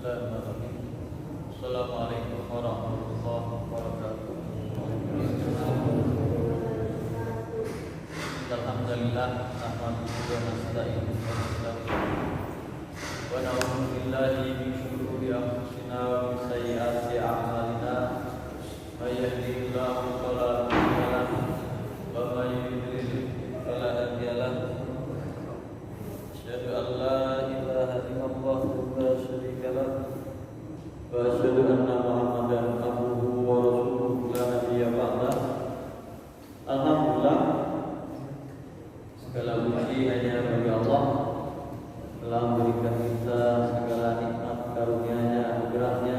Bismillahirrahmanirrahim. Assalamualaikum warahmatullahi wabarakatuh. Alhamdulillah, nahmaduhu wa nasta'inuhu wa nastaghfiruh. Wa na'udzu billahi min shururi anfusina wa min sayyiati a'malina. May yahdihillahu fala mudilla lahu wa may yudlil fala hadiya lahu. Asyhadu an la ilaha illallah wa la syarika lahu wa asyhadu anna Muhammadan abduhu wa rasuluhu la nabiyya ba'dah. Alhamdulillah, segala puji hanya bagi Allah telah memberikan kita segala nikmat karunia-Nya, anugerah-Nya,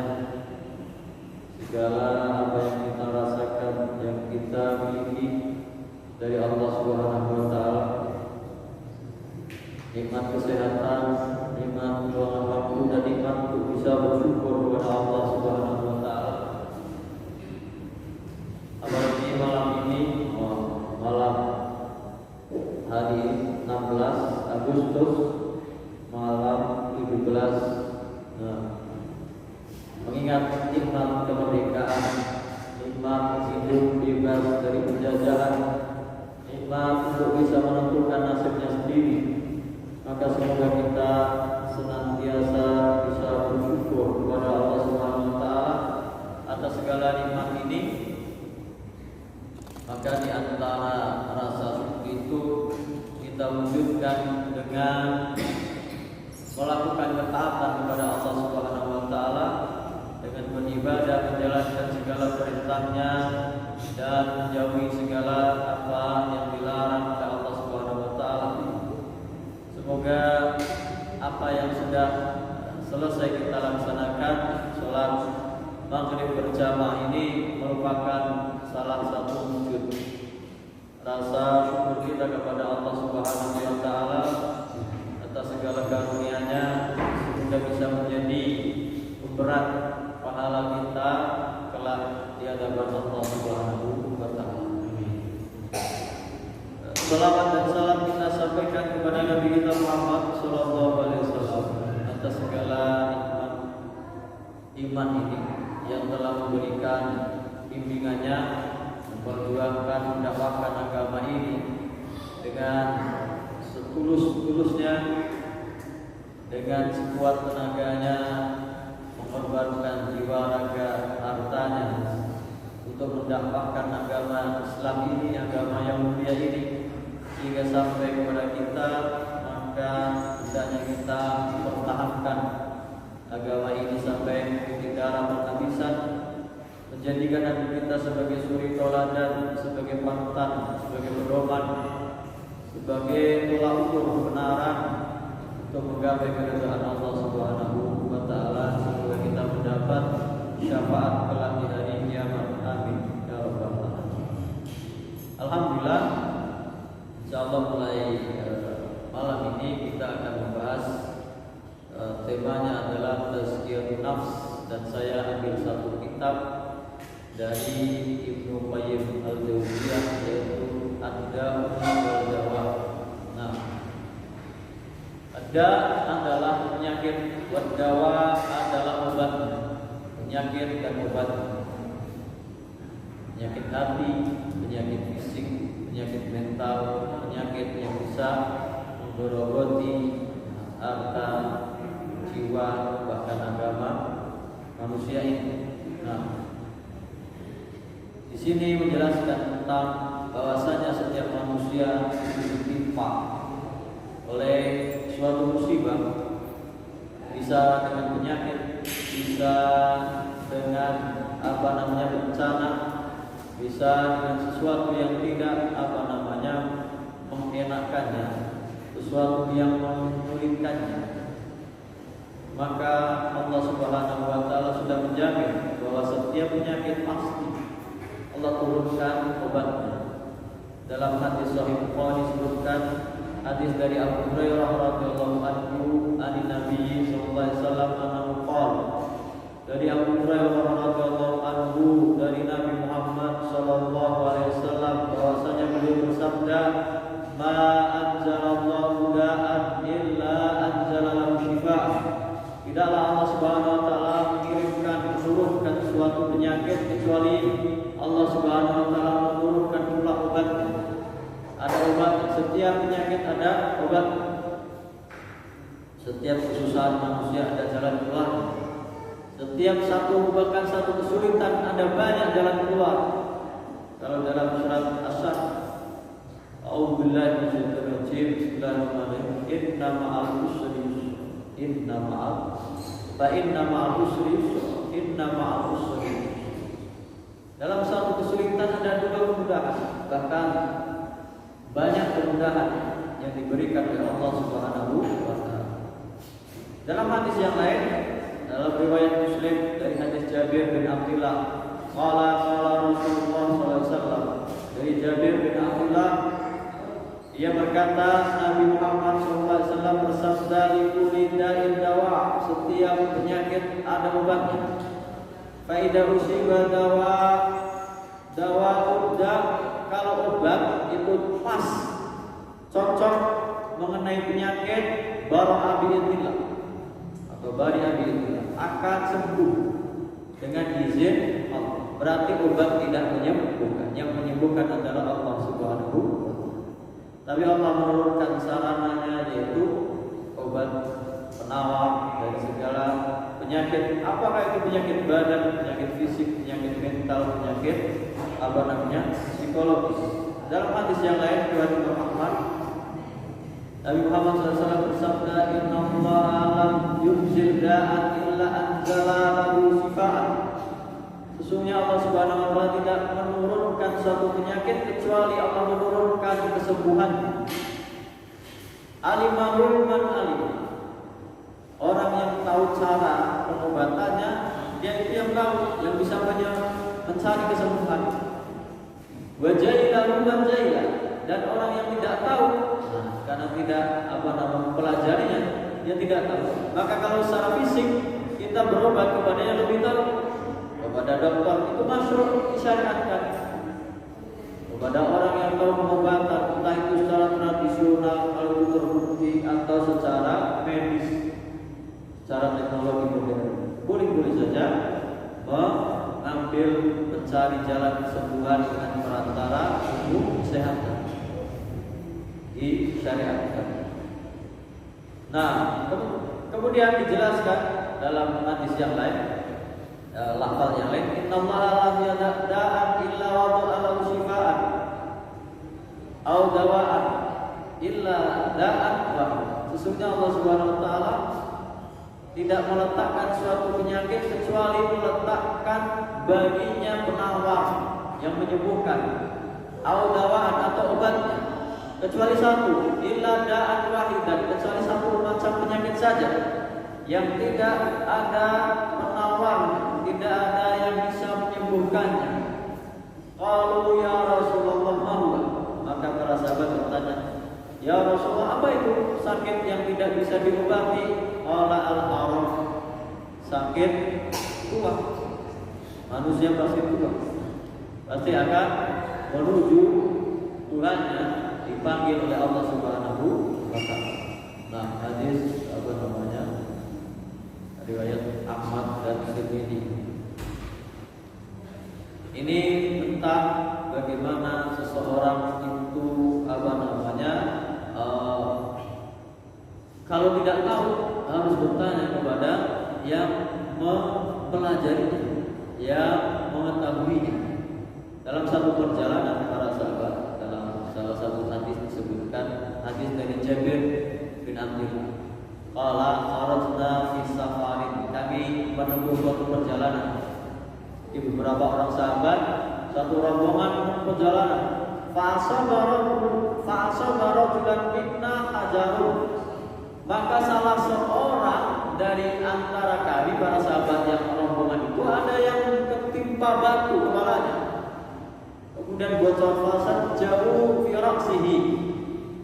segala apa yang kita rasakan, yang kita miliki dari Allah Subhanahu wa taala. Nikmat kesehatan, nikmat ruangan waktu, dan nikmat untuk bisa bersyukur kepada Allah Subhanahu wa taala. Apalagi malam ini, malam hari 16 Agustus, malam 17, mengingat nikmat kemerdekaan, nikmat hidup bebas dari penjajahan, nikmat untuk bisa menentukan nasibnya sendiri. Maka semoga kita senantiasa bisa bersyukur kepada Allah Subhanahu wa taala atas segala nikmat ini. Maka di antara rasa syukur itu kita wujudkan dengan melakukan ketaatan kepada Allah Subhanahu wa taala, dengan beribadah, menjalankan segala perintahnya dan menjauhi segala apa yang dilarang oleh Allah Subhanahu wa taala. Semoga apa yang sudah selesai kita laksanakan, sholat maghrib berjamaah ini merupakan salah satu wujud rasa syukur kita kepada Allah Subhanahu wa taala atas segala karunia-Nya, sehingga bisa menjadi pemberat pahala kita kelak di hadapan Allah Subhanahu wa taala. Salawat dan salam kita sampaikan kepada Nabi kita Muhammad sallallahu alaihi wasallam atas segala nikmat iman ini yang telah memberikan bimbingannya, memperjuangkan, mendakwahkan agama ini dengan setulus-tulusnya, dengan sekuat tenaganya, mengorbankan jiwa, raga, hartanya untuk mendakwahkan agama Islam ini, agama yang mulia ini, sehingga sampai kepada kita. Maka hendaknya kita pertahankan agama ini sampai titik darah penghabisan, menjadikan Nabi kita sebagai suri tauladan, sebagai panutan, sebagai pedoman, sebagai tolak ukur kebenaran untuk menggapai keridhaan Allah Subhanahu wa taala, sehingga kita mendapat syafaat kelak di hari kiamat. Amin ya rabbal alamin. Alhamdulillah, insyaallah mulai malam ini kita akan membahas temanya adalah tazkiyatun nafs, dan saya ambil satu kitab dari Ibnu Qayyim al-Jauziyah, yaitu Ad-Da'u wal Dawa. Nah, Ad-Da adalah penyakit, wad dawa adalah obatnya, penyakit dan obatnya. Penyakit hati, penyakit fisik, penyakit mental, penyakit yang bisa menggerogoti harta, jiwa, bahkan agama manusia ini. Nah, di sini menjelaskan tentang bahwasanya setiap manusia ditimpa oleh suatu musibah, bisa dengan penyakit, bisa dengan bencana, bisa dengan sesuatu yang tidak mengenakannya, sesuatu yang menyulitkannya. Maka Allah Subhanahu wa taala sudah menjamin bahwa setiap penyakit pasti Allah turunkan obatnya. Dalam hadis Sahih Bukhari disebutkan hadis dari Abu Hurairah radhiyallahu anhu, an Nabi sallallahu alaihi wasallam annahu qala, dari Abu Hurairah radhiyallahu anhu, dari Nabi Muhammad sallallahu alaihi wasallam, bahwasanya beliau bersabda, ma anzalallahu da'an illa anzala lahu shifaa. Tidaklah Allah Subhanahu wa kecuali Allah Subhanahu wa taala menurunkan pula obatnya. Ada obat, setiap penyakit ada obat. Setiap kesusahan manusia ada jalan keluar. Setiap bahkan satu kesulitan ada banyak jalan keluar. Kalau dalam surat As-Sad, A'udzubillahi minasyaitonir rajim. Bismillahirrahmanirrahim. Inna ma'al usri yusra. Inna ma'al usri yusra. Inna ma'al usri yusra. Dalam satu kesulitan ada dua kemudahan. Bahkan banyak kemudahan yang diberikan oleh Allah Subhanahu wa taala. Dalam hadis yang lain, dalam riwayat Muslim dari hadis Jabir bin Abdullah, qala Rasulullah sallallahu alaihi wasallam, dari Jabir bin Abdullah, ia berkata, Nabi Muhammad sallallahu alaihi wasallam bersabda, likulli da'in dawa, setiap penyakit ada obatnya. Fa idza usiba dawa udda, kalau obat itu pas cocok mengenai penyakit bara bi'idznillah atau bari bi'idznillah, akan sembuh dengan izin Allah. Berarti obat tidak menyembuhkan, yang menyembuhkan adalah Allah Subhanahu wa taala. Tapi Allah menurunkan sarananya, yaitu obat penawar dari segala penyakit. Apakah itu penyakit badan, penyakit fisik, penyakit mental, penyakit psikologis. Dalam hadis yang lain riwayat Imam Ahmad, Nabi Muhammad SAW bersabda, Inna Allah lam yunzil da'an illa anzala lahu shifaan. Sesungguhnya Allah Subhanahu wa taala tidak menurunkan suatu penyakit kecuali Allah menurunkan kesembuhan. Alimahul man alim. Orang yang tahu cara pengobatannya, dia itu yang tahu, yang bisa mencari kesembuhan. Wa jahilahu man jahilah. Dan orang yang tidak tahu, karena tidak mempelajarinya, dia tidak tahu. Maka kalau secara fisik kita berobat kepada yang lebih tahu, kepada dokter, itu masuk disyariatkan. Kepada orang yang tahu pengobatan, entah itu secara tradisional, kalau itu terbukti, atau secara medis, secara teknologi modern, boleh-boleh saja mengambil, mencari jalan kesembuhan dengan perantara ilmu kesehatan, disyariatkan. Nah, kemudian dijelaskan dalam hadis yang lain, lafaz yang lain, innallaha lam yada'an illa wada'a lahu shifaan aw dawa'an illa da'an wahid. Sesungguhnya Allah Subhanahu wa taala tidak meletakkan suatu penyakit kecuali meletakkan baginya penawar yang menyembuhkan, aw dawa'an atau obatnya, kecuali satu, illa da'an wahidan, kecuali satu macam penyakit saja yang tidak ada penawar, tidak ada yang bisa menyembuhkannya. Qalu ya Rasulullah ma huwa? Maka para sahabat bertanya, ya Rasulullah, apa itu sakit yang tidak bisa diobati? Qala al-araf, sakit tua. Manusia pasti tua, pasti akan menuju Tuhannya, dipanggil oleh Allah Subhanahu wa taala. Nah, hadis riwayat Ahmad dan Tirmidzi. Ini tentang bagaimana seseorang itu kalau tidak tahu harus bertanya kepada yang mempelajarinya, yang mengetahuinya. Dalam satu perjalanan para sahabat, dalam salah satu hadis disebutkan, hadis dari Jabir bin Abdullah, qala kharajna fi safarin, kami menempuh suatu perjalanan. Di beberapa orang sahabat, satu rombongan perjalanan. Fa'asabara julan minna hajarun. Maka salah seorang dari antara kami para sahabat yang rombongan itu ada yang ketimpa batu kepalanya. Kemudian bocor fasan jauh fi ra'sihi,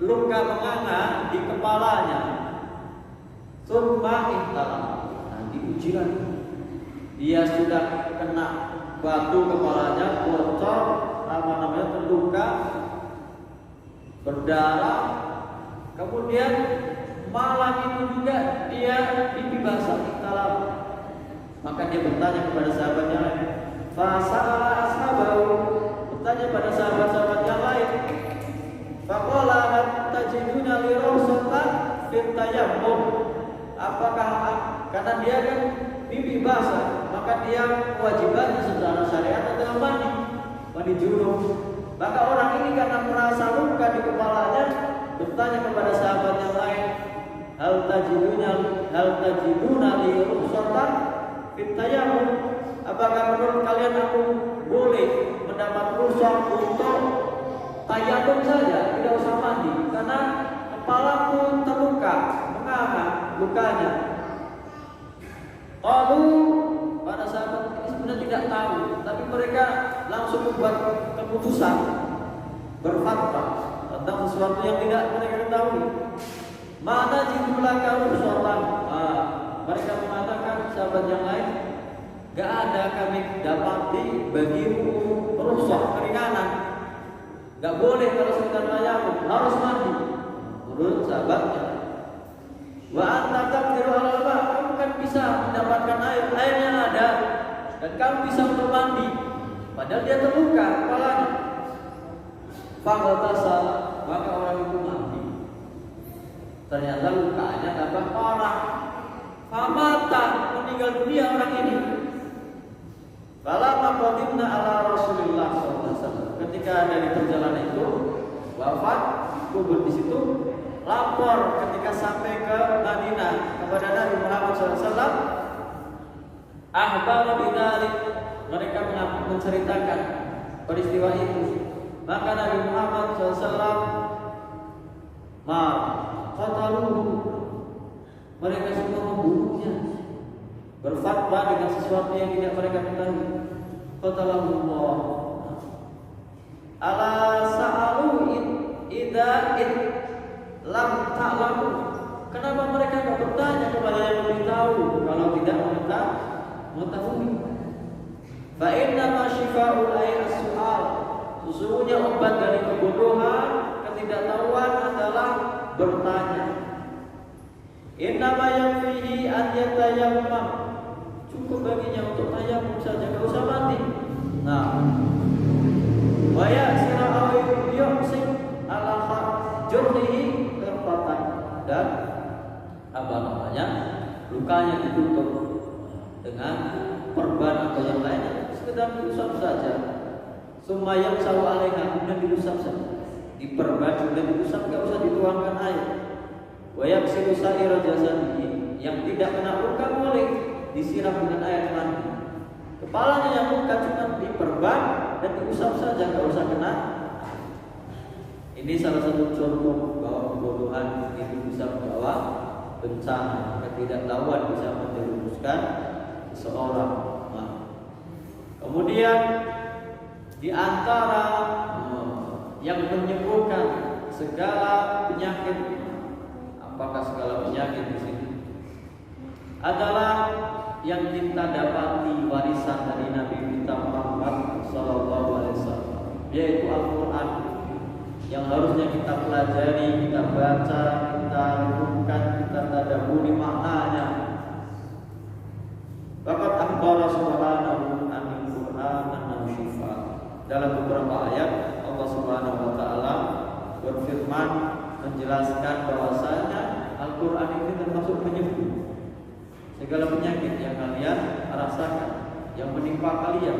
luka menganga di kepalanya. Summa ihtalam, nanti uji lagi. Dia sudah kena batu kepalanya, bocor, terluka, berdarah. Kemudian malam itu juga dia pipi basah, ihtalam. Maka dia bertanya kepada sahabatnya lain, Fasa'ala ashabahu, bertanya pada sahabat-sahabat yang lain. Faqala hal tajiduna li rukhsatan fit tayammum. Apakah karena dia kan mimpi basah, maka dia kewajibannya secara syariat adalah mandi junub. Maka orang ini karena merasa luka di kepalanya bertanya kepada sahabat yang lain, hal tajiduna li rukhsatan fit tayammum. Apakah menurut kalian aku boleh mendapat rukhsah untuk tayamum saja, tidak usah mandi karena kepalaku terluka, menganga lukanya. Para sahabat ini sebenarnya tidak tahu, tapi mereka langsung membuat keputusan berfatwa tentang sesuatu yang tidak mereka ketahui. Mana judullah kau rukhsatan? Mereka mengatakan sahabat yang lain, gak ada kami dapati bagimu rukhsah keringanan. Gak boleh kalau sekedar tayamum, harus mandi. Menurut sahabatnya. Wa anta taqdiru 'alal ma', kamu kan bisa mendapatkan airnya ada dan kamu bisa untuk mandi. Padahal dia terluka kepalanya. Faghtasal, maka orang itu mandi. Ternyata lukanya tambah parah. Famata, meninggal dunia orang ini. Falamma qadimna ala Rasulillah sallallahu alaihi wasallam. Ketika ada di perjalanan itu wafat, kubur di situ, lapor ketika sampai ke Madinah kepada Nabi Muhammad SAW. Ahbar bidzalik, mereka menceritakan peristiwa itu. Maka Nabi Muhammad SAW qataluhu, mereka semua membunuhnya, berfatwa dengan sesuatu yang tidak mereka ketahui. Qatalahullah ala sa'alu idza lam ta'lamu. Kenapa mereka tidak bertanya kepada yang lebih tahu kalau tidak mengetahui? Fa inna ma syifa'ul as-su'al, sesungguhnya obat dari kebodohan, ketidaktahuan adalah bertanya. Inna ma yakfihi an yatayammam, cukup baginya untuk tayamum saja, enggak usah mandi. Nah, wa ya'sira aw yuhsin ala jurhihi irfatan, dan lukanya ditutup dengan perban atau yang lainnya, sekedar diusap saja. Sumayang sawu alaiha, kemudian diusap saja, diperban kemudian diusap, enggak usah dituangkan air. Wa yaksilu sa'ira jasadihi, yang tidak kena luka boleh disiram dengan air mandi. Kepalanya yang luka cuma diperban dan diusap saja, enggak usah kena. Ini salah satu contoh bahwa kebodohan itu bisa membawa bencana, ketidaktahuan bisa menjerumuskan seseorang. Nah, kemudian di antara yang menyembuhkan segala penyakit, apakah segala penyakit di sini adalah yang kita dapati warisan dari Nabi kita Muhammad sallallahu alaihi wasallam, yaitu Al-Qur'an, yang harusnya kita pelajari, kita baca, kita renungkan, kita tadabburi maknanya. Faqad akhbara subhanahu anil Qur'an annahu shifa. Dalam beberapa ayat Allah Subhanahu wa taala berfirman menjelaskan bahwasanya Al-Qur'an ini termasuk penyembuh segala penyakit yang kalian rasakan, yang menimpa kalian.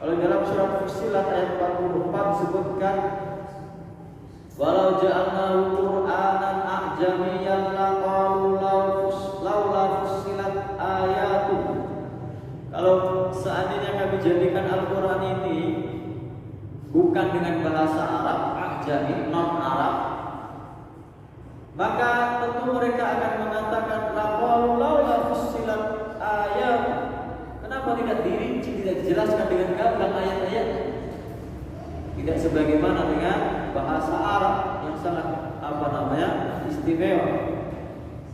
Kalau dalam surat Fussilat ayat 44 disebutkan, walau ja'alnahu Qur'anan a'jamiyyan laqalu laula fussilat ayatuh. Kalau seandainya kami jadikan Al-Qur'an ini bukan dengan bahasa Arab, a'jami, non Arab, maka tentu mereka akan mengatakan laqalu laula fussilat ayatuh. Kenapa tidak dirinci, tidak dijelaskan dengan gamblang ayat-ayatnya? Tidak sebagaimana dengan bahasa Arab yang sangat istimewa.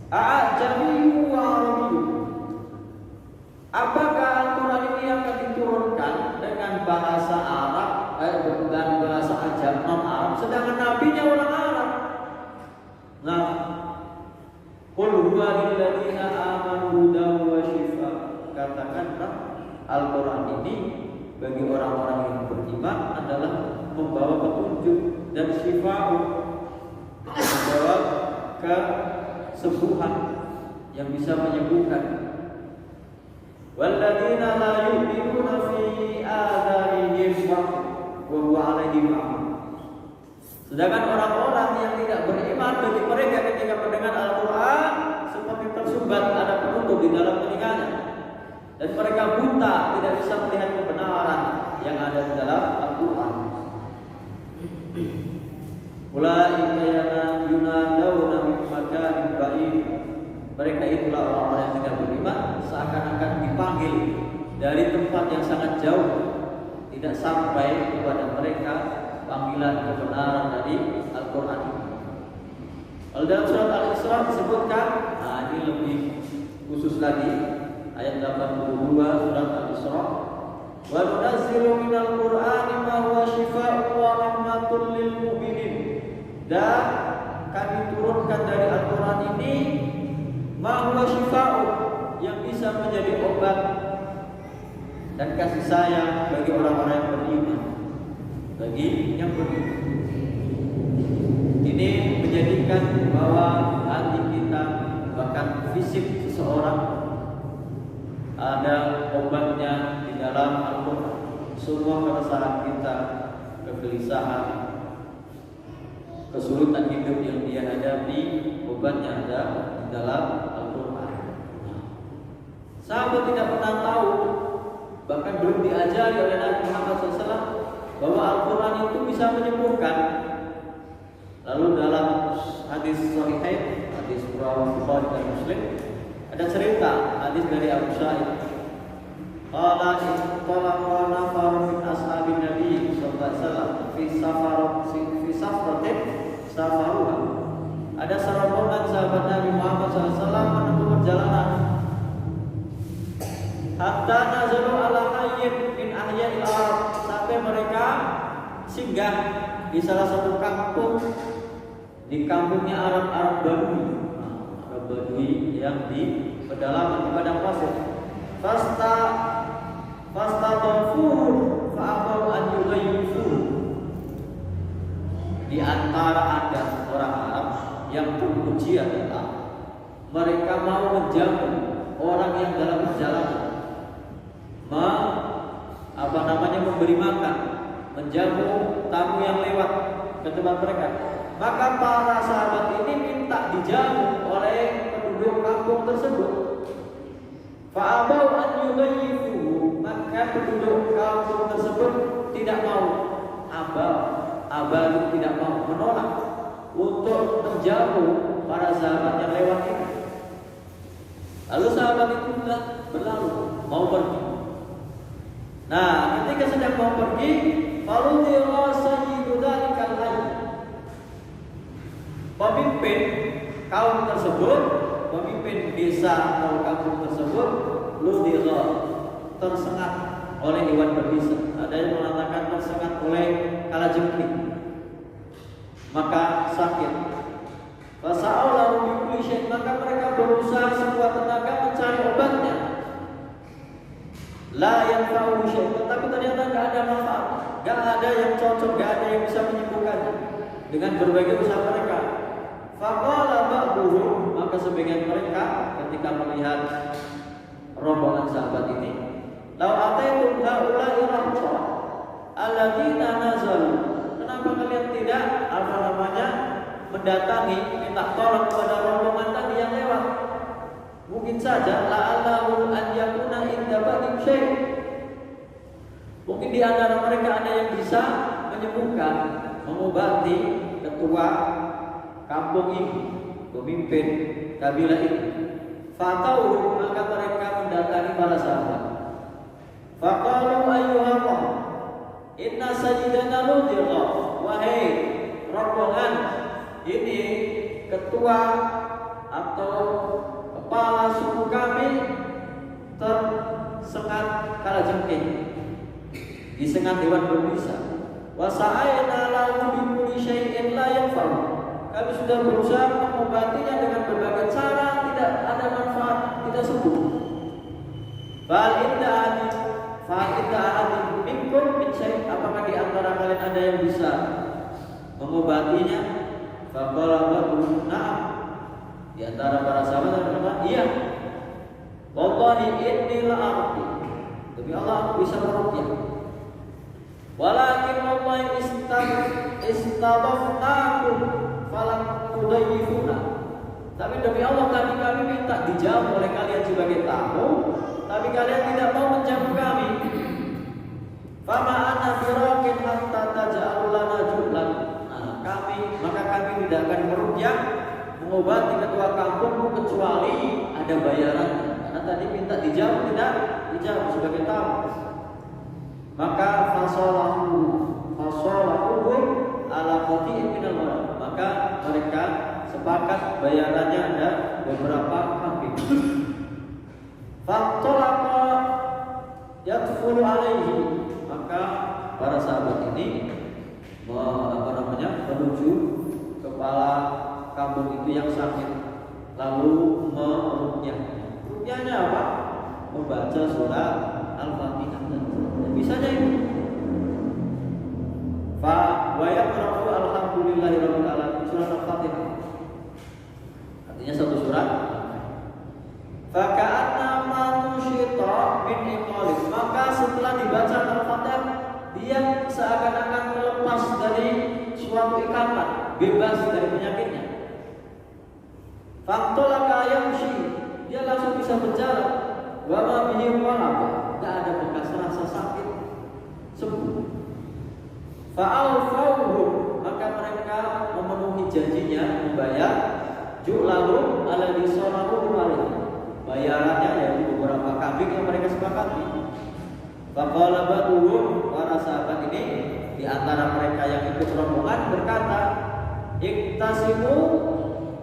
A'jamiyyu wa arabiyyu. Apakah Al-Quran ini akan diturunkan dengan bahasa Arab dan bahasa Ajam non Arab, sedangkan nabinya orang Arab? Nah, qul huwa lilladzina amanu hudan wa shifa. Katakanlah Al-Quran ini bagi orang-orang yang beriman adalah membawa petunjuk dan syifa, membawa kesembuhan yang bisa menyembuhkan. Walladzina la yu'minuna fi adhanihim waqr wa huwa 'alaihim a'ma. Sedangkan orang-orang yang tidak beriman, bagi mereka ketika mendengar Al-Quran seperti tersumbat ada penutup di dalam telinganya, dan mereka buta, tidak bisa melihat kebenaran yang ada di dalam Al-Quran. Ulaika yunadawna min makanin ba'id. Mereka itulah orang-orang yang tidak beriman, seakan-akan dipanggil dari tempat yang sangat jauh, tidak sampai kepada mereka panggilan kebenaran dari Al-Quran. Kalau dalam surat Al-Isra disebutkan, nah ini lebih khusus lagi, ayat 82 surat Al-Isra, wa nunazzilu minal Qur'ani ma huwa syifaa'un wa rahmatun lil mu'minin. Dan kami turunkan dari Al-Quran ini ma huwa syifaa'un, yang bisa menjadi obat dan kasih sayang bagi orang-orang yang beriman, bagi yang beriman. Ini menjadikan bahwa hati kita, bahkan fisik seseorang, ada obatnya di dalam Al-Quran. Semua keresahan kita, kegelisahan, kesulitan hidup yang dia hadapi, obatnya ada di dalam Al-Quran. Sahabat tidak pernah tahu, bahkan belum diajari oleh Nabi Muhammad SAW bahwa Al-Quran itu bisa menyembuhkan. Lalu dalam hadis Sahihain, hadis Bukhari dan Muslim, ada cerita hadis dari Abu Sa'id. Qala intalaqa nafarun min ashabin Nabi sallallahu alaihi wasallam fi safaratin safaruha. Ada serombongan sahabat Nabi Muhammad SAW menempuh perjalanan hatta nazalu ala hayyin min ahya'il Arab, sampai mereka singgah di salah satu kampung, di kampungnya Arab Badui, Arab Badui yang di pedalaman di padang pasir. Fastadafur fa'abaw an yughayyifu. Di antara ada orang Arab yang terpuji adalah mereka mau menjamu orang yang dalam perjalanan, memberi makan, menjamu tamu yang lewat ke tempat mereka. Maka para sahabat ini minta dijamu oleh penduduk kampung tersebut. Fa'abau an yughayyifu, maka penduduk kampung tersebut tidak mau. Abadu tidak mau, menolak untuk menjamu para sahabat yang lewat ini. Lalu sahabat itu sudah berlalu, mau pergi. Nah, ketika sedang mau pergi, faludhiya sayyidu dzalikal hayy. Pemimpin kaum tersebut, pemimpin desa atau kampung tersebut, ludhiya, tersengat oleh hewan berbisa. Ada yang mengatakan tersengat oleh kalajengking, maka sakit. Fasa'alahu bi kulli syai', maka mereka berusaha sekuat tenaga mencari obatnya. La yanfa'u syai', tetapi ternyata enggak ada manfaat, enggak ada yang cocok, enggak ada yang bisa menyembuhkannya dengan berbagai usaha mereka. Faqala ba'duhum, maka sebagian mereka ketika melihat rombongan sahabat ini, lau ataitum haula'i rahmah alladzina nazalu, kenapa kalian tidak mendatangi minta tolong kepada rombongan tadi yang lewat? Mungkin saja la'allahu an yakuna inda ba'dim syai', mungkin di antara mereka ada yang bisa menyembuhkan, mengobati ketua kampung ini, pemimpin kabilah ini. Fatau, maka mereka mendatangi para sahabat. Faqalu ayyuhallah inna sayyidana ludhiya, wahai rombongan ini, ketua atau kepala suku kami tersengat kalajengking, disengat hewan berbisa. Wa sa'ayna lahu bi kulli syai'in la yanfa'u, kami sudah berusaha mengobatinya dengan berbagai cara, tidak ada manfaat, tidak sembuh. Bal inda Fa'idha ahadun minkum min syai', apakah di antara kalian ada yang bisa mengobatinya? Faqala ba'dhum na'am. Di antara para sahabat berkata, iya. Wallahi inni la'arqi. Demi Allah aku bisa meruqyah. Walakin wallahi istadafnakum falam tudayyifuna. Tapi demi Allah kami minta dijamu oleh kalian sebagai tamu, tapi kalian tidak mau menjamu kami. Fama ana biraqin hatta taj'alu lana jublan. Maka kami tidak akan meruqyah, mengobati ketua kampungmu kecuali ada bayaran. Karena tadi minta dijamu, tidak dijamu sebagai tamu. Maka fasalahu ala qati'in minal walad. Maka mereka sepakat bayarannya ada beberapa kambing. Fattalaqa yadkhulu alaihi. Maka para sahabat ini menuju kepala kampung itu yang sakit, lalu meruqyah. Ruqyahnya apa? Membaca surah Al-Fatihah. Bisanya itu. Wa yaqra'u alhamdulillahirabbil alamin, surah Al-Fatihah. Artinya satu surat. Fa ka'anna manusyita min iqalih. Maka setelah dibaca Al-Fatihah, dia seakan-akan terlepas dari suatu ikatan, bebas dari penyakitnya. Faqtalaqa yamshi, dia langsung bisa berjalan. Wa ma bihi walaq, enggak ada bekas rasa sakit, sembuh. Fa'alfauhum, maka mereka memenuhi janjinya membayar ju'lahu alladhi sanahu alaihi. Bayarannya yaitu beberapa kambing yang mereka sepakati. Faqala ba'dhum, para sahabat ini di antara mereka yang ikut rombongan berkata, iktasimu.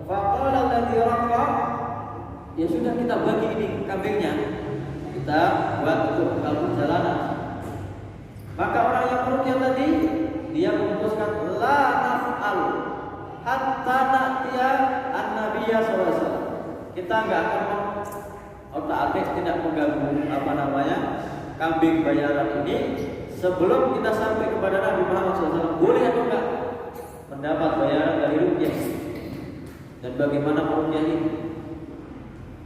Faqala alladhi raqa, ya sudah kita bagi ini kambingnya, kita buat untuk bekal perjalanan. Maka orang yang meruqyah tadi, dia memutuskan la naf'al hatta na'tiya an-nabiyya sallallahu alaihi wasallam. Kita enggak akan otak-atik tidak mengganggu kambing bayaran ini sebelum kita sampai kepada Nabi Muhammad SAW. Boleh atau enggak mendapat bayaran dari ruqyah, dan bagaimana ruqyah ini?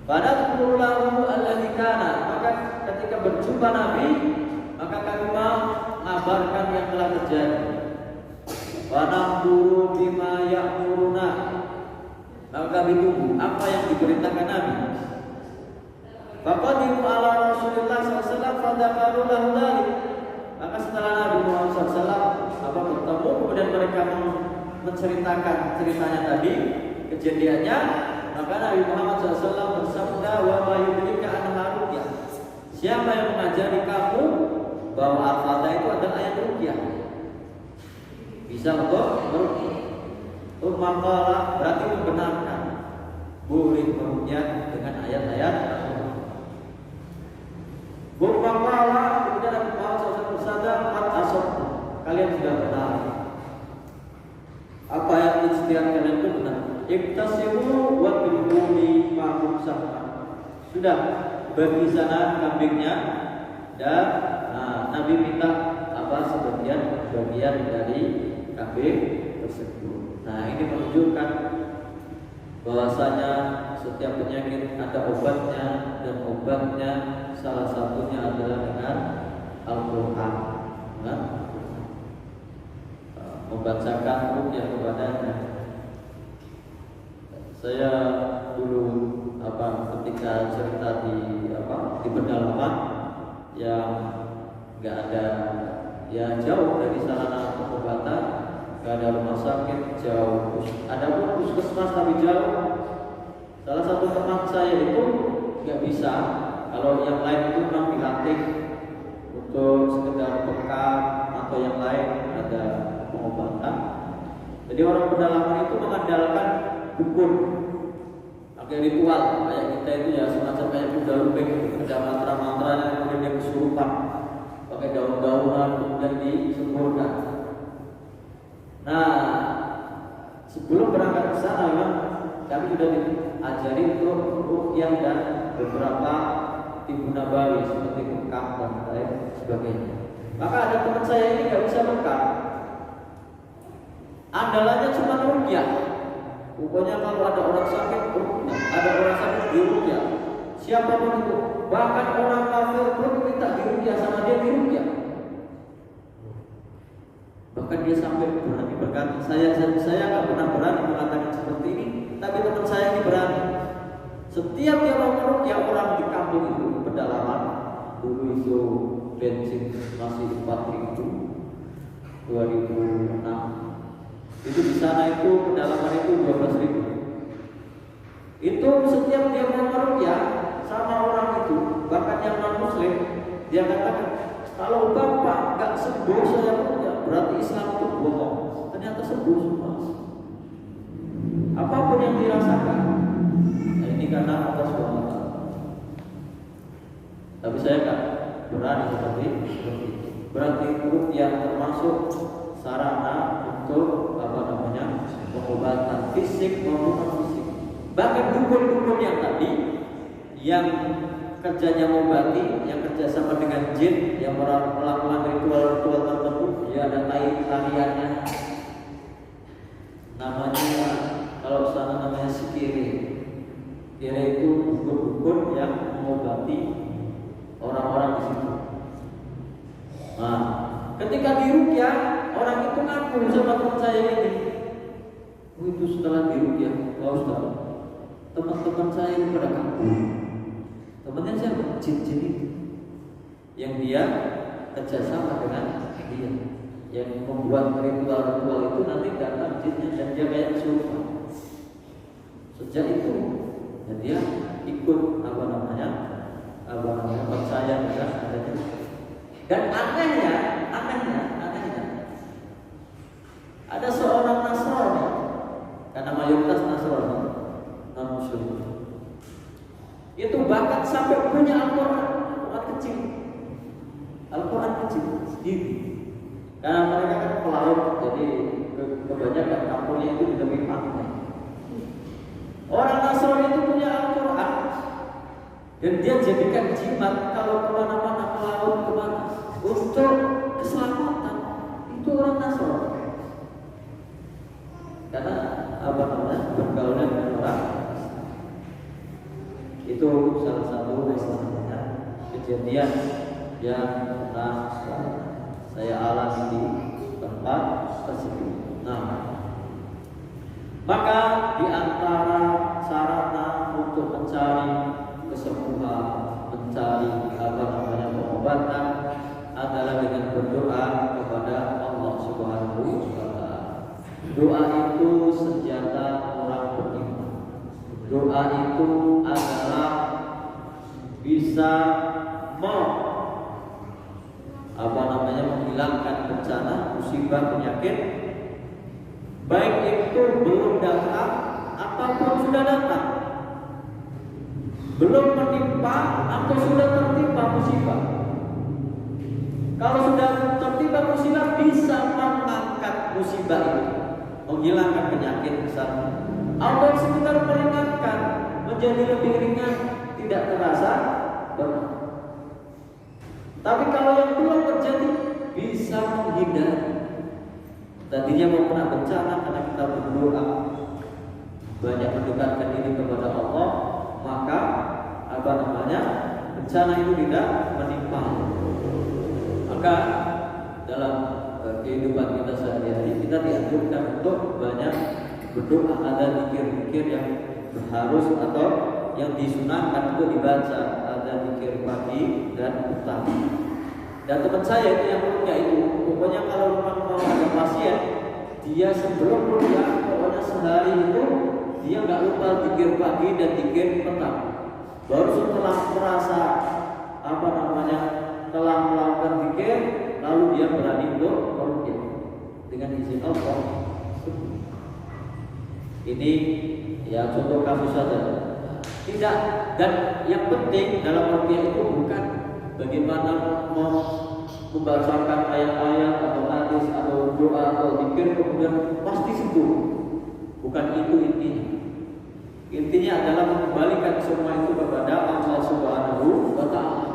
Pada lahu alladzi kana, maka ketika berjumpa Nabi, maka kami mengabarkan yang telah terjadi. Wa naqulu bima ya'muruna, maka kami tunggu apa yang diperintahkan Nabi. Faqadimu ala Rasulullah SAW fadakaru lahu dzalik. Maka setelah Nabi Muhammad SAW bertemu, kemudian mereka menceritakan ceritanya tadi, kejadiannya, maka Nabi Muhammad SAW bersabda, wa ma yudrika annaha ruqyah. Siapa yang mengajari kamu bahwa Al-Fatihah itu adalah ayat ruqyah, bisa untuk meruqyah. Maka berarti membenarkan boleh meruqyah dengan ayat-ayat Al-Quran. Bukanlah kemudian Nabi Muhammad SAW bersabda, kalian sudah benar. Apa yang istilah kalian itu benar. Iktasimu wa bilhuli ma'kum sahman. Sudah bagi sana kambingnya, dan Nabi minta sebagian dari kambing tersebut. Nah, ini menunjukkan bahwasanya setiap penyakit ada obatnya, dan obatnya salah satunya adalah dengan Al-Quran, membacakan ruqyah kepadanya. Saya dulu ketika cerita di pedalaman yang nggak ada, ya jauh dari sarana pengobatan, nggak ada rumah sakit, jauh, ada pun puskesmas tapi jauh. Salah satu teman saya itu nggak bisa, kalau yang lain itu memang dilatih untuk sekedar bekam atau yang lain ada pengobatan. Jadi orang pedalaman itu mengandalkan dukun, pakai ritual kayak kita itu ya, semacam kayak kuda lumping, ada mantra-mantra yang kemudian dia kesurupan, pakai daun-daunan kemudian disemburkan. Nah, sebelum berangkat ke sana memang kami sudah diajari untuk ruqyah dan beberapa tibu nabawi seperti bekam dan lain sebagainya. Maka ada teman saya ini nggak bisa bekal, andalannya cuma ruqyah. Pokoknya kalau ada orang sakit, ada orang sakit di ruqyah, siapapun itu, bahkan orang kafir pun minta di ruqyah sama dia di ruqyah. Bahkan dia sampai berani berkata, saya nggak pernah berani mengatakan seperti ini, tapi teman saya ini berani. Setiap dia mau meruqyah orang di kampung itu, di pedalaman, dulu itu bensin masih 4.000, 2006. Itu di sana itu pedalaman itu 12.000. Itu setiap dia mau meruqyah sama orang itu, bahkan yang non muslim, dia katakan, kalau bapak nggak sembuh saya ruqyah, berarti Islam itu bohong. Ternyata sembuh semua. Apapun yang dirasakan, nah ini karena Allah SWT. Tapi saya nggak berani seperti itu. Berarti ruqyah termasuk sarana untuk pengobatan fisik maupun non fisik. Bahkan dukun-dukun yang tadi yang kerjanya mengobati, yang kerjasama dengan jin, yang melakukan ritual-ritual tertentu, ya ada tariannya, namanya kalau sana namanya sikiri. Kira itu dukun-dukun yang mengobati orang-orang di situ. Nah, ketika diruqyah, orang itu ngaku sama teman saya ini, itu setelah diruqyah, Pak Ustaz, teman-teman saya ini pada kaku. Temannya siapa? Jin-jin itu, yang dia kerjasama dengan dia, yang membuat ritual-ritual itu nanti datang jinnya dan dia kayak kesurupan. Sejak itu, dan dia ikut percaya dengan adanya. Dan anehnya, ada seorang Nasrani, karena mayoritas Nasrani non Muslim, itu bahkan sampai punya Al-Quran kecil sendiri. Karena mereka kan pelaut, jadi kebanyakan kampungnya itu di tepi pantai. Orang Nasrani itu punya Al-Quran dan dia jadikan jimat kalau kemana-mana, ke laut, kemana, untuk keselamatan. Itu orang Nasrani. Karena bergaul dengan orang. Itu salah satu kejadian yang pernah saya alami di tempat tersebut. Nah, maka di antara sarana untuk mencari kesembuhan, mencari pengobatan adalah dengan berdoa kepada Allah Subhanahu wa Ta'ala. Doa itu senjata orang beriman. Doa itu adalah bisa menghilangkan bencana, musibah, penyakit, baik itu belum datang ataupun sudah datang, belum menimpa atau sudah tertimpa musibah. Kalau sudah tertimpa musibah, bisa mengangkat musibah itu, menghilangkan penyakit besar, atau sekedar meringankan menjadi lebih ringan, tidak terasa berat. Tapi kalau yang belum terjadi, bisa menghindari. Tadinya mau kena bencana karena kita berdoa, banyak mendekatkan diri kepada Allah, maka bencana itu tidak menimpa. Maka dalam kehidupan kita sehari-hari, kita dianjurkan untuk banyak berdoa. Ada zikir-zikir yang harus atau yang disunahkan untuk dibaca. Ada zikir pagi dan petang. Dan teman saya itu yang ruqyah itu, pokoknya kalau memang mau ada pasien, dia sebelum ruqyah, pokoknya sehari itu dia nggak lupa zikir pagi dan zikir petang. Baru setelah merasa telah melakukan zikir, lalu dia berani untuk meruqyah dengan izin Allah. Ini ya contoh kasus saja. Tidak, dan yang penting dalam ruqyah itu bukan bagaimana membacakan ayat-ayat atau hadis atau doa atau zikir kemudian pasti sembuh. Bukan itu intinya. Intinya adalah mengembalikan semua itu kepada Allah Subhanahu wa Ta'ala.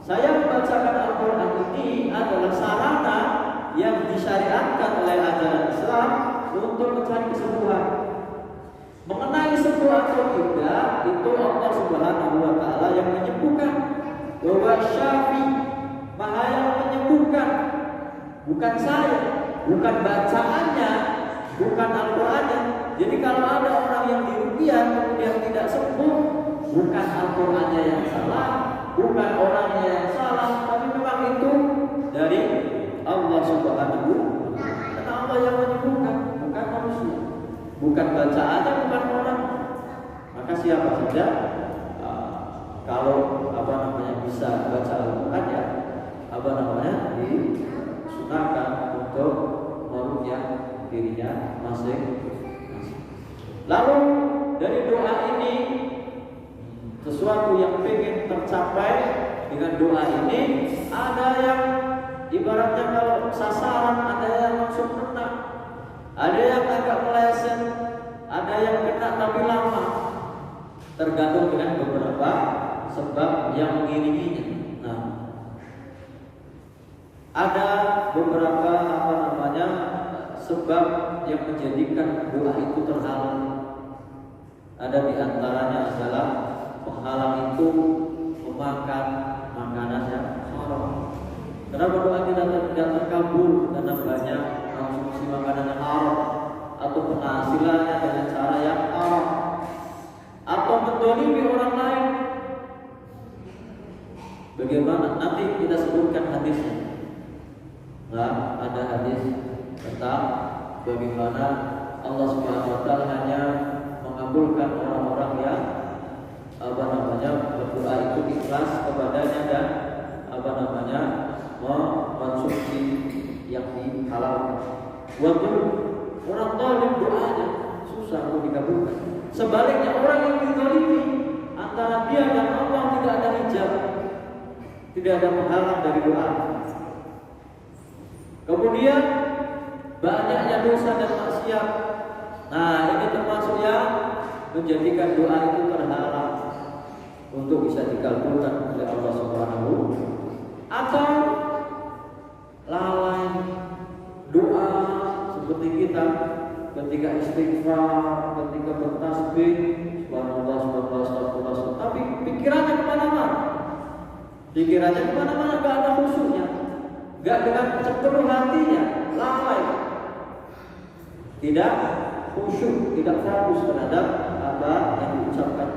Saya membacakan Al-Quran ini adalah sarana yang disyariatkan oleh ajaran Islam untuk mencari kesembuhan. Mengenai sembuh atau tidak, itu Allah Subhanahu wa Ta'ala yang menyembuhkan. Wa syafi, Maha yang menyembuhkan, bukan saya, bukan bacaannya, bukan Al-Qur'annya. Jadi kalau ada orang yang diruqyah kemudian tidak sembuh, bukan Al-Qur'annya yang salah, bukan orangnya yang salah, tapi memang itu dari Allah Subhanahu wa Ta'ala. Karena Allah yang menyembuhkan, bukan manusia, bukan bacaannya, bukan orang. Maka siapa saja kalau bisa baca Al-Quran ya disunahkan untuk meruqyah dirinya masing-masing. Lalu dari doa ini, sesuatu yang ingin tercapai dengan doa ini, ada yang ibaratnya kalau sasaran, ada yang langsung kena, ada yang agak meleset, ada yang kena tapi lama, tergantung dengan beberapa sebab yang mengiringinya. Nah, ada beberapa sebab yang menjadikan doa itu terhalang. Ada di antaranya adalah penghalang itu memakan makanan yang haram. Kenapa doa kita tidak terkabul? Karena banyak konsumsi makanan yang haram, atau penghasilannya dengan cara yang haram, atau mendolimi orang lain. Bagaimana? Nanti kita sebutkan hadisnya. Nah, ada hadis tentang bagaimana Allah Subhanahu wa Ta'ala hanya mengabulkan orang-orang yang berdoa itu ikhlas kepadanya dan mengkonsumsi yang dihalalkan. Waktu orang zalim doanya susah untuk dikabulkan. Sebaliknya orang yang dizalimi, antara dia dan Allah tidak ada hijab, tidak ada penghalang dari doa. Kemudian banyaknya dosa dan maksiat. Nah, ini termasuk yang menjadikan doa itu terhalang untuk bisa dikabulkan oleh Allah Subhanahu. Atau lalai doa seperti kita ketika istighfar, ketika bertasbih, subhanallah, subhanallah, astagfirullah, tapi pikirannya kemana-mana. Pikirannya kemana-mana, gak ada khusyuknya, gak dengan sepenuh hatinya, lalai, tidak khusyuk, tidak fokus terhadap apa yang diucapkan.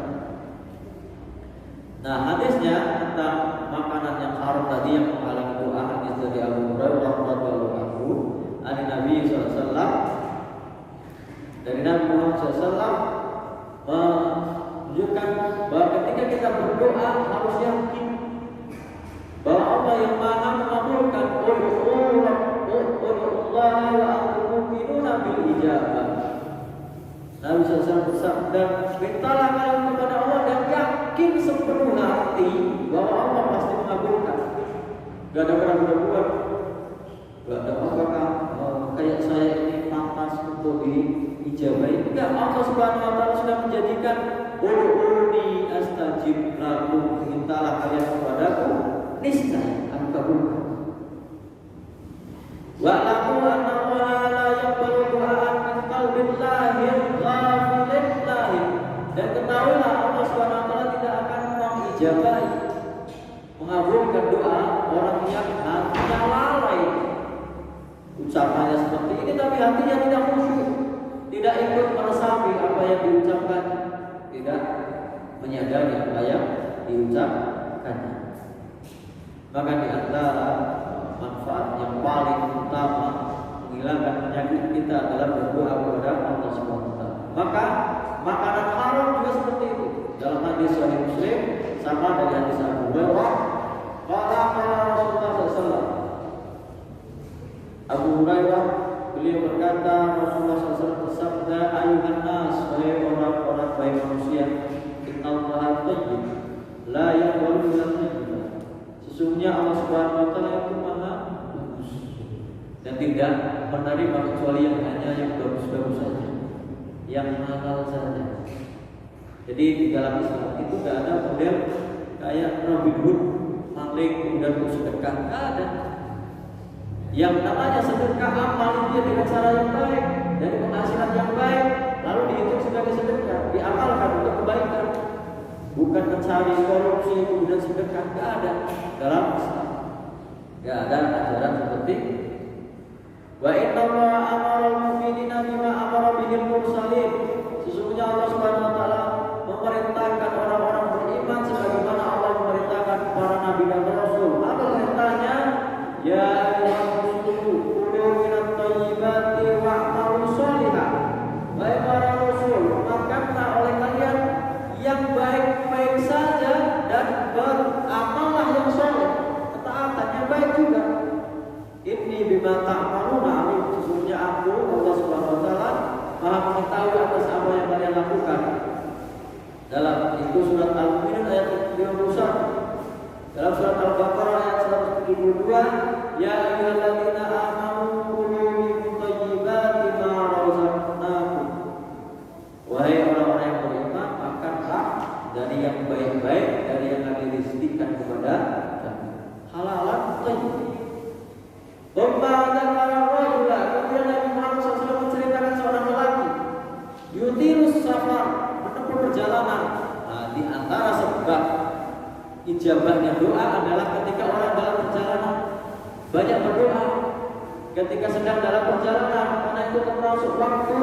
Nah, hadisnya tentang makanan yang haram tadi yang menghalangi doa, hadis dari Abu Hurairah radhiyallahu anhu, dari Nabi SAW, dari Nabi Muhammad SAW menunjukkan bahwa ketika kita berdoa harus yakin bahwa Allah yang Maha mengabulkan. Allah wa antum muqinuna bil ijabah. Nabi SAW bersabda, mintalah kalian kepada Allah dan yakin sepenuh hati bahwa Allah pasti mengabulkan. Gak ada keraguan-keraguan, gak ada apakah kayak saya ini pantas untuk diijabahi. Enggak, Allah Subhanahu wa Ta'ala sudah menjadikan ud'uni astajib lakum, mintalah kalian kepadaku, niscaya akan kabulkan. Wa'lamu anna Allah la yaqbalu du'aan min qalbin lahir ghafilin lahir. Dan ketahuilah Allah Subhanahu wa Ta'ala tidak akan mengijabahi, mengabulkan doa orang yang hatinya lalai. Ucapannya seperti ini tapi hatinya tidak khusyuk, tidak ikut meresapi apa yang diucapkan, tidak menyadari apa yang diucapkannya. Maka di antara manfaat yang paling utama menghilangkan penyakit kita adalah berdoa kepada Allah Subhanahu wa Ta'ala. Maka makanan haram juga seperti itu. Dalam hadis Sahih Muslim sama dari hadis Abu Hurairah, qala Rasulullah SAW. Abu Hurairah beliau berkata, Rasulullah SAW bersabda, ayuhan nas, wahai orang-orang baik manusia, innallaha thayyib la yaqbalu illa thayyiban. Sesungguhnya Allah Subhanahu wa Ta'ala itu Maha bagus dan tidak menerima kecuali yang hanya yang bagus-bagus saja, yang halal saja. Jadi di dalam Islam itu tidak ada model kayak Robin Hood, maling kemudian bersedekah, tidak ada. Yang namanya sedekah amal dia dengan cara yang baik, dari penghasilan yang baik, lalu dihitung sebagai sedekah, diamalkan untuk kebaikan. Bukan mencari korupsi kemudian sedekah, tidak ada dalam Islam. Tidak ada ajaran seperti itu. Wa inna Allah amara al-mu'minina bima amara bihil mursalin. Sesungguhnya Allah Subhanahu wa taala memerintahkan orang-orang beriman sebagaimana Allah memerintahkan para nabi dan rasul. Apa perintahnya? Ya ayyuhar rusulu kulu minat thayyibati wa'malu shalihan. Wahai para rasul, makanlah oleh kalian yang baik-baik saja dan beramallah yang saleh. Ketaatannya baik juga. Inni bima ta'maluna alim. Sesungguhnya aku Allah Subhanahu wa taala Maha mengetahui atas apa yang kalian lakukan. Dalam itu surat Al-Mu'minun ayat 51. Dalam surat Al-Baqarah ayat 172, ya ayyuhalladzina amanu kulu min thayyibati ma razaqnakum. Wahai orang-orang yang beriman, makanlah dari yang baik-baik, dari yang kami rizkikan kepada kami. Halalan thayyib. Kemudian Nabi Muhammad SAW menceritakan seorang lelaki yutirus safar, menempuh perjalanan. Nah, di antara sebab ijabahnya doa adalah ketika orang dalam perjalanan banyak berdoa. Ketika sedang dalam perjalanan, karena itu termasuk waktu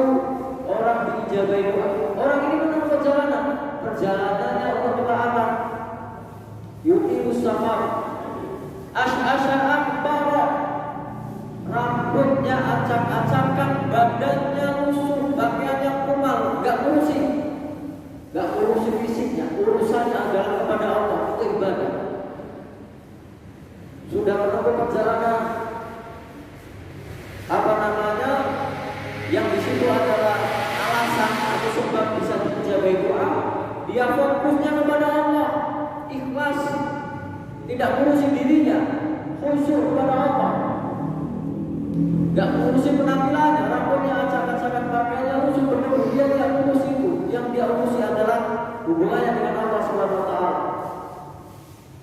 orang diijabahi doa. Orang ini menempuh perjalanan, perjalanannya untuk ketaatan. Yutirus safar, asy-asya akbara, rambutnya acak-acakan, badannya lusuh, pakaiannya kumal, gak ngurusi fisiknya, urusannya adalah kepada Allah, itu ibadah. Sudah menempuh perjalanan, yang di situ adalah alasan atau sebab bisa dijabai doa, dia fokusnya kepada Allah, ikhlas, tidak ngurusi dirinya, khusyuk kepada Allah. Gak ngurusi penampilannya, rambutnya acak-acakan, pakaiannya lusuh penuh, dia tidak ngurus itu. Yang dia urusi adalah hubungannya dengan Allah Subhanahu wa taala.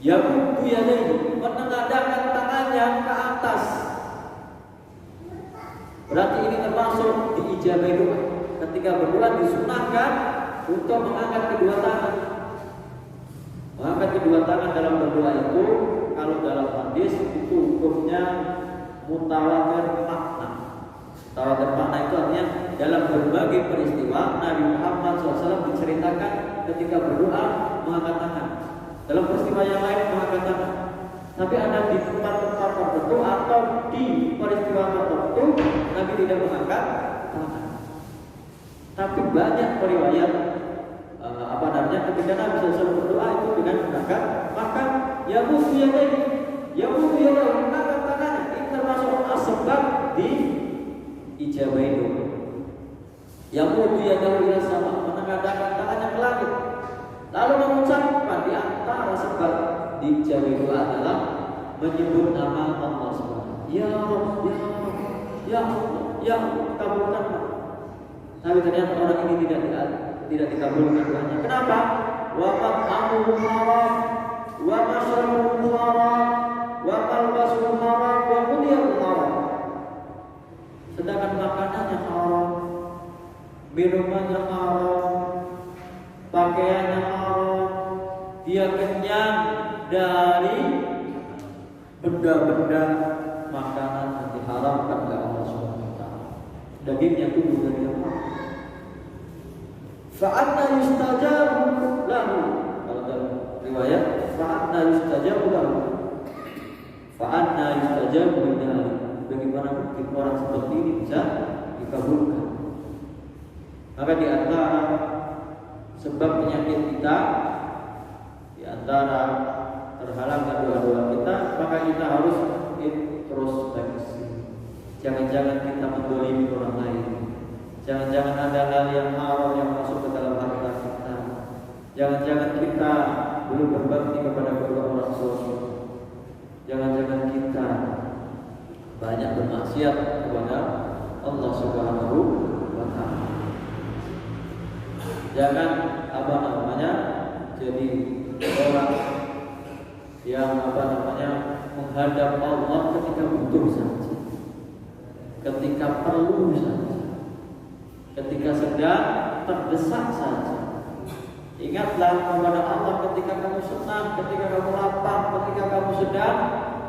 Yaqulu yadayhi, menengadahkan tangannya ke atas. Berarti ini termasuk diijabai doa. Ketika berdoa disunahkan untuk mengangkat kedua tangan. Mengangkat kedua tangan dalam berdoa itu, kalau dalam hadis itu hukumnya mutawatir makna. Mutawatir makna itu artinya dalam berbagai peristiwa Nabi Muhammad SAW diceritakan ketika berdoa mengangkat tangan. Dalam peristiwa yang lain mengangkat tangan. Tapi ada di tempat-tempat tertentu atau di peristiwa tertentu Nabi tidak mengangkat tangan. Tapi banyak periwayat ketika Nabi SAW berdoa itu dengan mengangkat, maka ya mengangkat tangannya. Ini termasuk asbab di ijabai doa. Yang ila sama, menengadahkan tangannya ke langit, lalu mengucapkan di antara sebab dijabai doa adalah menyebut nama Allah SWT. Ya Rabb, ya Rabb, ya Allah, ya Allah, kabulkanlah. Tapi ternyata orang ini tidak dikabulkan doanya. Kenapa? Wa mat'amuhu haram, wa mashrabuhu haram, wa malbasuhu haram, wa ghudiyatuhu haram. Sedangkan makanannya haram, minumannya haram, pakaiannya haram, dia kenyang dari benda-benda makanan yang diharamkan oleh Allah Subhanahu wa taala. Dagingnya tubuh dari Allah. Fa'anna yustajabu lahu. Kalau dalam riwayat fa'anna yustajabu lahu. Fa'anna yustajabu lahu. Bagaimana mungkin orang seperti ini bisa dikabulkan? Maka di antara sebab penyakit kita, di antara terhalangkan doa-doa kita, maka kita harus introspeksi. Jangan-jangan kita mendolimi orang lain. Jangan-jangan ada hal yang haram yang masuk ke dalam harta kita. Jangan-jangan kita belum berbakti kepada kedua orang tua. Jangan-jangan kita banyak bermaksiat kepada Allah Subhanahu wa taala. Jangan jadi orang yang menghadap Allah ketika butuh saja. ketika perlu saja, ketika sedang terdesak saja. Ingatlah kepada Allah ketika kamu senang, ketika kamu lapar, ketika kamu sedang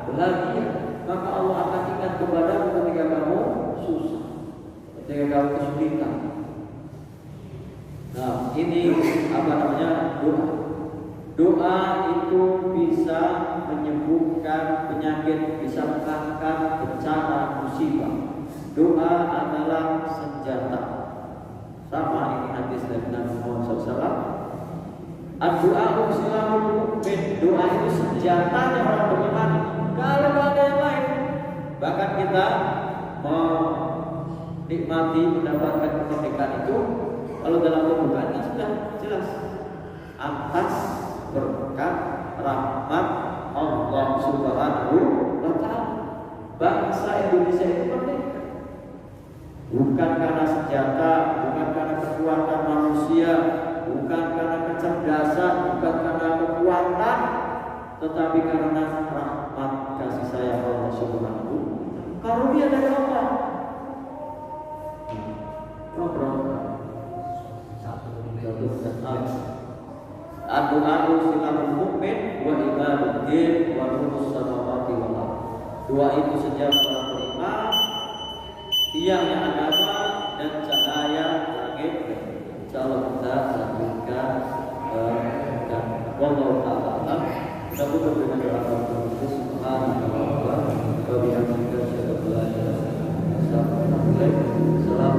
bahagia. Maka Allah akan ingat kepadamu ketika kamu susah, ketika kamu kesulitan. Nah, ini apa namanya? Doa. Doa itu bisa menyembuhkan penyakit, bisa mengangkat bencana, musibah. Doa adalah senjata. Sama ini hadis dari Nabi Muhammad SAW. Doa silahul mukmin. Doa itu senjatanya orang beriman. Kalau ada yang lain, bahkan kita menikmati mendapatkan kemerdekaan itu, kalau dalam pembukaan kan sudah jelas atas berkat rahmat Allah Subhanahu wa Ta'ala. Bangsa Indonesia itu merdeka bukan karena senjata, bukan karena kekuatan manusia, bukan karena kecerdasan, bukan karena kekuatan, tetapi karena rahmat kasih sayang Allah Subhanahu. Karunia dari Allah. Doa silahul mukmin wa ibaduddin wa nurus samawati wal ardh. Doa itu senjata orang beriman, tiangnya agama dan cahaya langit. Insyaallah kita lanjutkan dan wallahu ta'ala. Kita buka dengan doa kita subhanallah wa bihamdihi asyhadu an la ilaha illa anta astaghfiruka wa atubu ilaik.